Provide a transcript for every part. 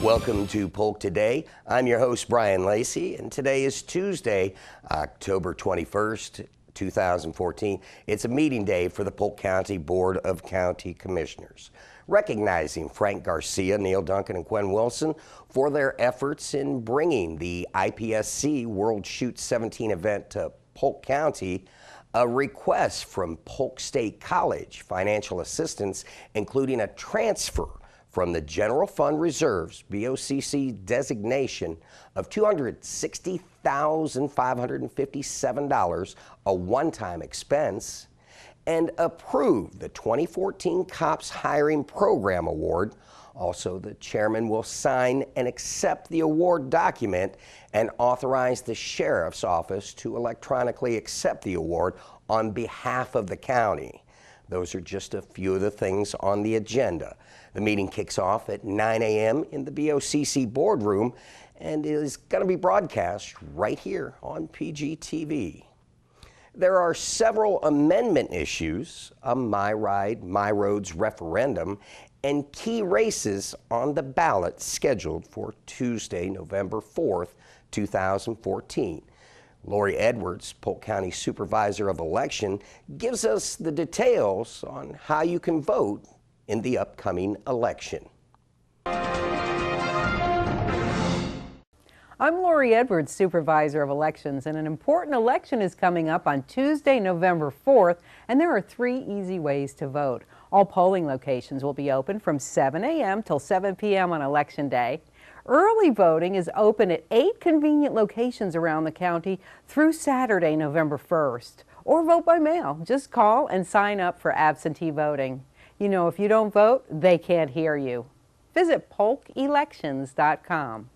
Welcome to Polk Today. I'm your host, Brian Lacey, and today is Tuesday, October 21st, 2014. It's a meeting day for the Polk County Board of County Commissioners, recognizing Frank Garcia, Neil Duncan, and Gwen Wilson for their efforts in bringing the IPSC World Shoot 17 event to Polk County. A request from Polk State College financial assistance, including a transfer from the General Fund Reserves BOCC designation of $260,557, a one-time expense, and approve the 2014 COPS Hiring Program Award. Also, the chairman will sign and accept the award document and authorize the sheriff's office to electronically accept the award on behalf of the county. Those are just a few of the things on the agenda. The meeting kicks off at 9 a.m. in the BOCC boardroom and is going to be broadcast right here on PGTV. There are several amendment issues, a My Ride, My Roads referendum, and key races on the ballot scheduled for Tuesday, November 4th, 2014. Lori Edwards, Polk County Supervisor of Elections, gives us the details on how you can vote in the upcoming election. I'm Lori Edwards, Supervisor of Elections, and an important election is coming up on Tuesday, November 4th, and there are 3 easy ways to vote. All polling locations will be open from 7 a.m. till 7 p.m. on Election Day. Early voting is open at 8 convenient locations around the county through Saturday, November 1st. Or vote by mail. Just call and sign up for absentee voting. You know, if you don't vote, they can't hear you. Visit polkelections.com.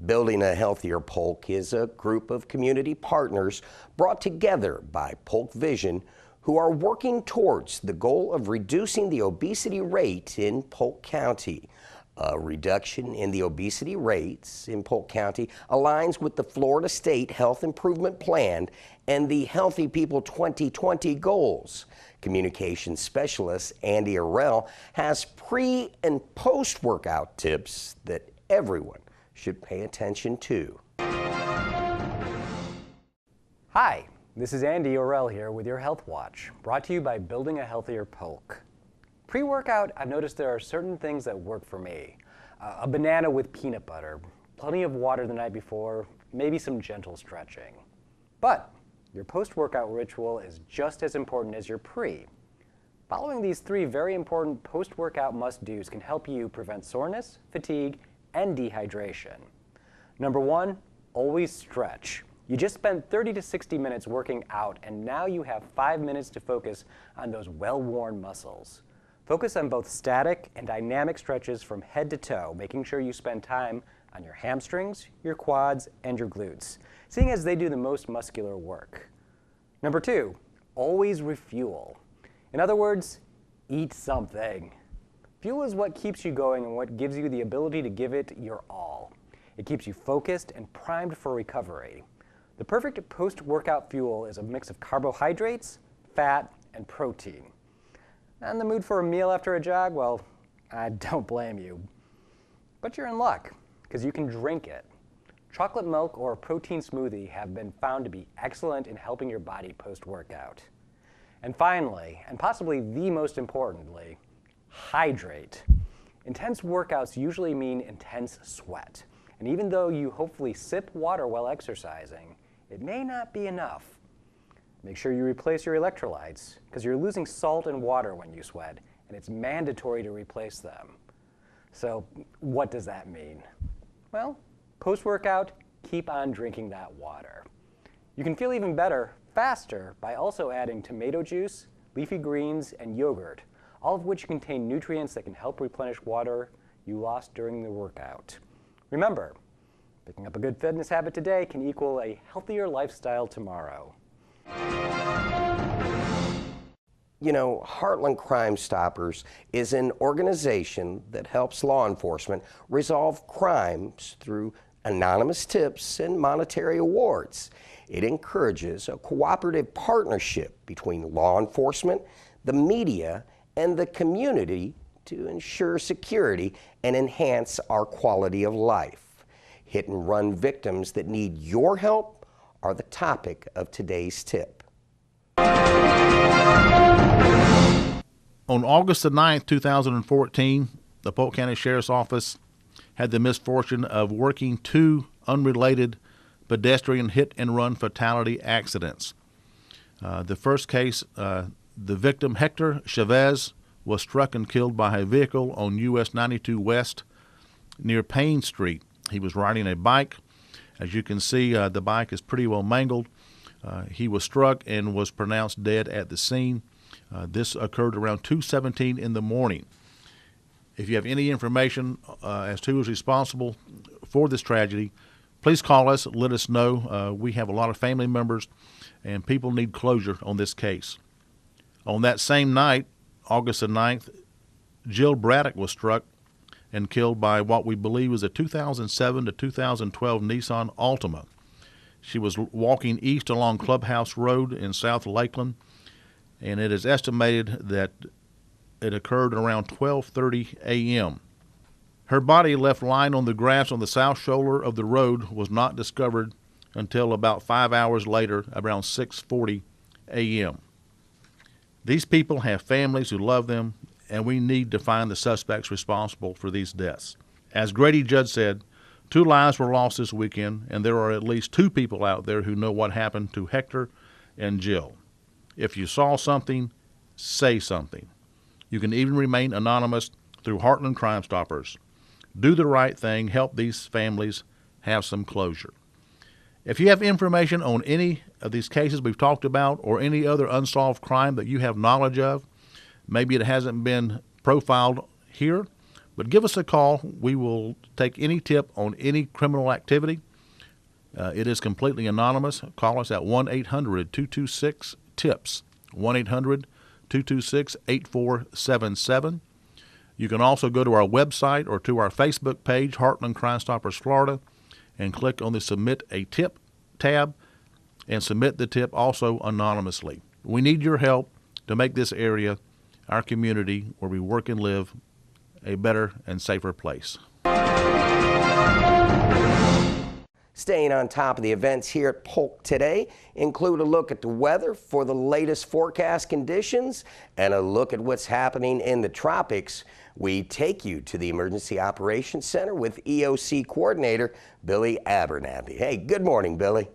Building a Healthier Polk is a group of community partners brought together by Polk Vision who are working towards the goal of reducing the obesity rate in Polk County. A reduction in the obesity rates in Polk County aligns with the Florida State Health Improvement Plan and the Healthy People 2020 goals. Communications specialist Andy Arell has pre- and post-workout tips that everyone should pay attention to. Hi, this is Andy Orell here with your Health Watch, brought to you by Building a Healthier Polk. Pre-workout, I've noticed there are certain things that work for me. A banana with peanut butter, plenty of water the night before, maybe some gentle stretching. But your post-workout ritual is just as important as your pre. Following these 3 very important post-workout must-dos can help you prevent soreness, fatigue, and dehydration. Number 1, always stretch. You just spent 30 to 60 minutes working out, and now you have 5 minutes to focus on those well-worn muscles. Focus on both static and dynamic stretches from head to toe, making sure you spend time on your hamstrings, your quads, and your glutes, seeing as they do the most muscular work. Number 2, always refuel. In other words, eat something. Fuel is what keeps you going and what gives you the ability to give it your all. It keeps you focused and primed for recovery. The perfect post-workout fuel is a mix of carbohydrates, fat, and protein. Not in the mood for a meal after a jog? Well, I don't blame you. But you're in luck, because you can drink it. Chocolate milk or a protein smoothie have been found to be excellent in helping your body post-workout. And finally, and possibly the most importantly, hydrate. Intense workouts usually mean intense sweat. And even though you hopefully sip water while exercising, it may not be enough. Make sure you replace your electrolytes, because you're losing salt and water when you sweat, and it's mandatory to replace them. So what does that mean? Well, post-workout, keep on drinking that water. You can feel even better, faster, by also adding tomato juice, leafy greens, and yogurt, all of which contain nutrients that can help replenish water you lost during the workout. Remember, picking up a good fitness habit today can equal a healthier lifestyle tomorrow. You know, Heartland Crime Stoppers is an organization that helps law enforcement resolve crimes through anonymous tips and monetary awards. It encourages a cooperative partnership between law enforcement, the media, and the community to ensure security and enhance our quality of life. Hit and run victims that need your help are the topic of today's tip. On August the 9th, 2014, the Polk County Sheriff's Office had the misfortune of working two unrelated pedestrian hit-and-run fatality accidents. The first case, the victim, Hector Chavez, was struck and killed by a vehicle on US 92 West near Payne Street. He was riding a bike. As you can see, the bike is pretty well mangled. He was struck and was pronounced dead at the scene. This occurred around 2:17 in the morning. If you have any information as to who is responsible for this tragedy, please call us, let us know. We have a lot of family members and people need closure on this case. On that same night, August the 9th, Jill Braddock was struck and killed by what we believe was a 2007 to 2012 Nissan Altima. She was walking east along Clubhouse Road in South Lakeland, and it is estimated that it occurred around 12:30 a.m. Her body, left lying on the grass on the south shoulder of the road, was not discovered until about 5 hours later, around 6:40 a.m. These people have families who love them, and we need to find the suspects responsible for these deaths. As Grady Judd said, 2 lives were lost this weekend, and there are at least 2 people out there who know what happened to Hector and Jill. If you saw something, say something. You can even remain anonymous through Heartland Crime Stoppers. Do the right thing. Help these families have some closure. If you have information on any of these cases we've talked about or any other unsolved crime that you have knowledge of, maybe it hasn't been profiled here, but give us a call. We will take any tip on any criminal activity. It is completely anonymous. Call us at 1-800-226-TIPS, 1-800-226-8477. You can also go to our website or to our Facebook page, Heartland Crime Stoppers Florida, and click on the Submit a Tip tab and submit the tip also anonymously. We need your help to make this area, our community where we work and live, a better and safer place. Staying on top of the events here at Polk today include a look at the weather for the latest forecast conditions and a look at what's happening in the tropics. We take you to the Emergency Operations Center with EOC Coordinator Billy Abernathy. Hey, good morning, Billy.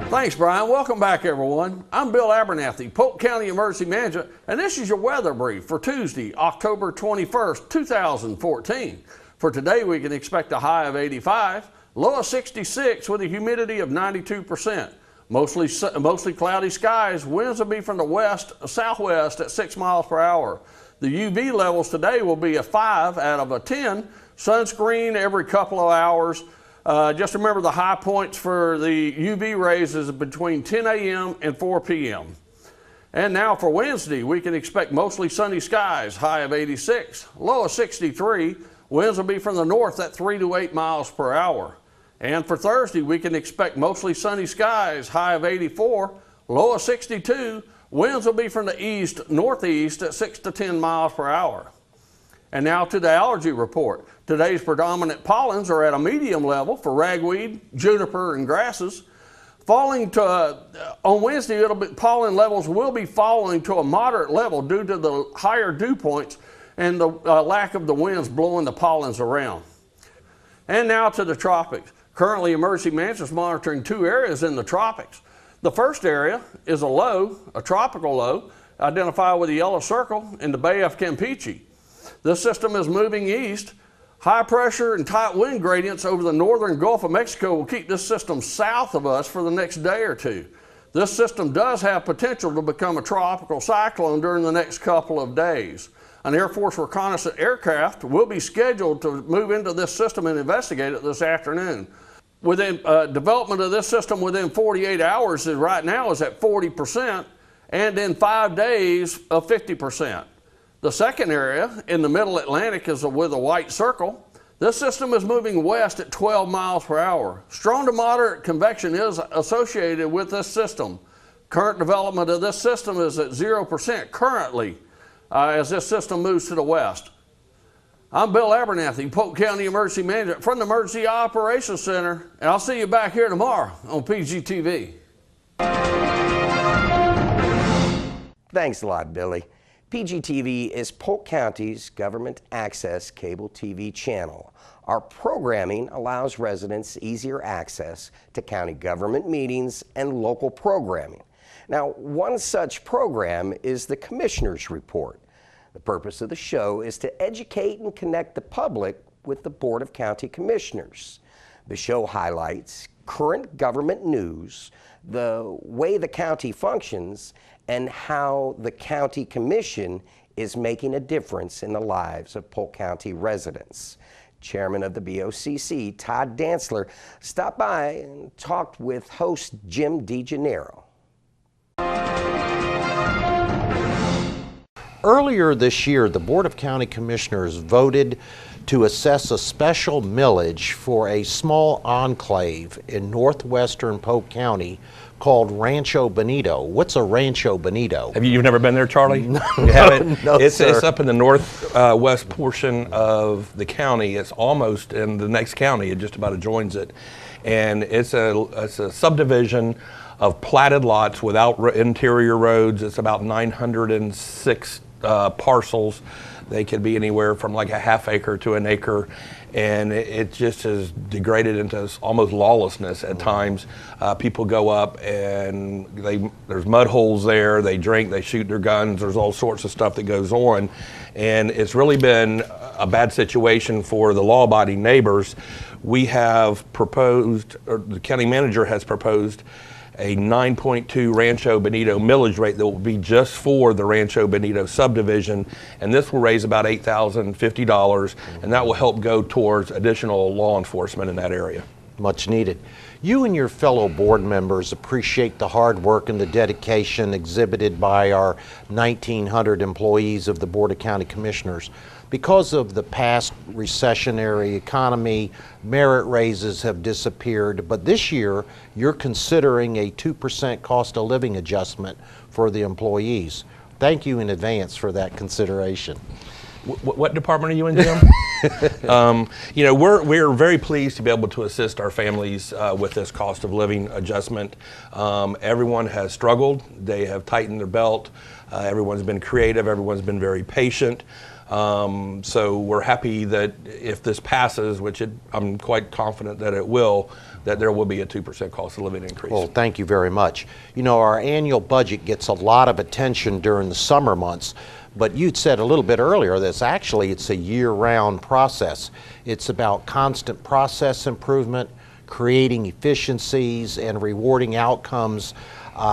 Thanks, Brian. Welcome back, everyone. I'm Bill Abernathy, Polk County Emergency Manager, and this is your weather brief for Tuesday, October 21st, 2014. For today, we can expect a high of 85, low of 66 with a humidity of 92%. Mostly cloudy skies. Winds will be from the west-southwest at 6 miles per hour. The UV levels today will be a 5 out of a 10. Sunscreen every couple of hours. Just remember the high points for the UV rays is between 10 a.m. and 4 p.m. And now for Wednesday, we can expect mostly sunny skies, high of 86, low of 63. Winds will be from the north at 3 to 8 miles per hour. And for Thursday, we can expect mostly sunny skies, high of 84, low of 62. Winds will be from the east-northeast at 6 to 10 miles per hour. And now to the allergy report. Today's predominant pollens are at a medium level for ragweed, juniper, and grasses. On Wednesday, pollen levels will be falling to a moderate level due to the higher dew points and the lack of the winds blowing the pollens around. And now to the tropics. Currently, emergency management is monitoring 2 areas in the tropics. The first area is a low, a tropical low, identified with a yellow circle in the Bay of Campeche. This system is moving east. High pressure and tight wind gradients over the northern Gulf of Mexico will keep this system south of us for the next day or two. This system does have potential to become a tropical cyclone during the next couple of days. An Air Force reconnaissance aircraft will be scheduled to move into this system and investigate it this afternoon. Within development of this system within 48 hours right now is at 40%, and in 5 days of 50%. The second area in the middle Atlantic is with a white circle. This system is moving west at 12 miles per hour. Strong to moderate convection is associated with this system. Current development of this system is at 0% currently as this system moves to the west. I'm Bill Abernathy, Polk County Emergency Manager from the Emergency Operations Center, and I'll see you back here tomorrow on PGTV. Thanks a lot, Billy. PGTV is Polk County's government access cable TV channel. Our programming allows residents easier access to county government meetings and local programming. Now, one such program is the Commissioner's Report. The purpose of the show is to educate and connect the public with the Board of County Commissioners. The show highlights current government news, the way the county functions, and how the County Commission is making a difference in the lives of Polk County residents. Chairman of the BOCC, Todd stopped by and talked with host Jim DeGennaro. Earlier this year, the Board of County Commissioners voted to assess a special millage for a small enclave in northwestern Polk County called Rancho Bonito. What's a Rancho Bonito? You've never been there, Charlie? No, you haven't? No, it's sir. up in the northwest portion of the county. It's almost in the next county. It just about adjoins it. And it's a subdivision of platted lots without interior roads. It's about 906 parcels. They could be anywhere from like a half acre to an acre, and it just has degraded into almost lawlessness at times. People go up and there's mud holes there, they drink, they shoot their guns, there's all sorts of stuff that goes on, and it's really been a bad situation for the law-abiding neighbors. We have proposed, or the county manager has proposed, a 9.2 Rancho Bonito millage rate that will be just for the Rancho Bonito subdivision, and this will raise about $8,050, and that will help go towards additional law enforcement in that area. Much needed. You and your fellow board members appreciate the hard work and the dedication exhibited by our 1,900 employees of the Board of County Commissioners. Because of the past recessionary economy, merit raises have disappeared, but this year you're considering a 2% cost of living adjustment for the employees. Thank you in advance for that consideration. What department are you in, Jim? You know, we're very pleased to be able to assist our families with this cost of living adjustment. Everyone has struggled. They have tightened their belt. Everyone's been creative. Everyone's been very patient. So we're happy that if this passes, which I'm quite confident that it will, that there will be a 2% cost of living increase. Well, thank you very much. You know, our annual budget gets a lot of attention during the summer months, but you'd said a little bit earlier that it's a year-round process. It's about constant process improvement, creating efficiencies, and rewarding outcomes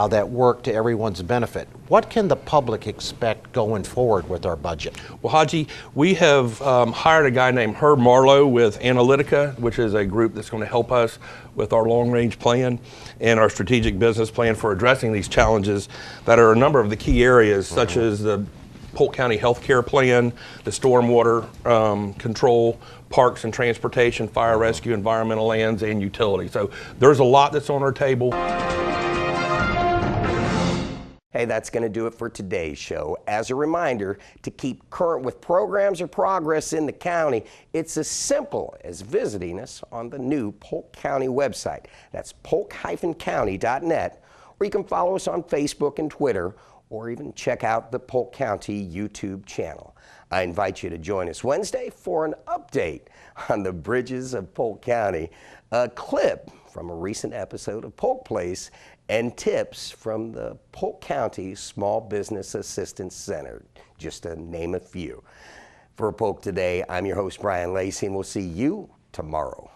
that work to everyone's benefit. What can the public expect going forward with our budget? Well, Haji, we have hired a guy named Herb Marlowe with Analytica, which is a group that's going to help us with our long-range plan and our strategic business plan for addressing these challenges that are a number of the key areas, such as the Polk County Health Care Plan, the stormwater control, parks and transportation, fire rescue, environmental lands, and utilities. So there's a lot that's on our table. Hey, that's going to do it for today's show. As a reminder, to keep current with programs or progress in the county, it's as simple as visiting us on the new Polk County website. That's polk-county.net, or you can follow us on Facebook and Twitter, or even check out the Polk County YouTube channel. I invite you to join us Wednesday for an update on the bridges of Polk County, a clip from a recent episode of Polk Place, and tips from the Polk County Small Business Assistance Center, just to name a few. For Polk Today, I'm your host, Brian Lacey, and we'll see you tomorrow.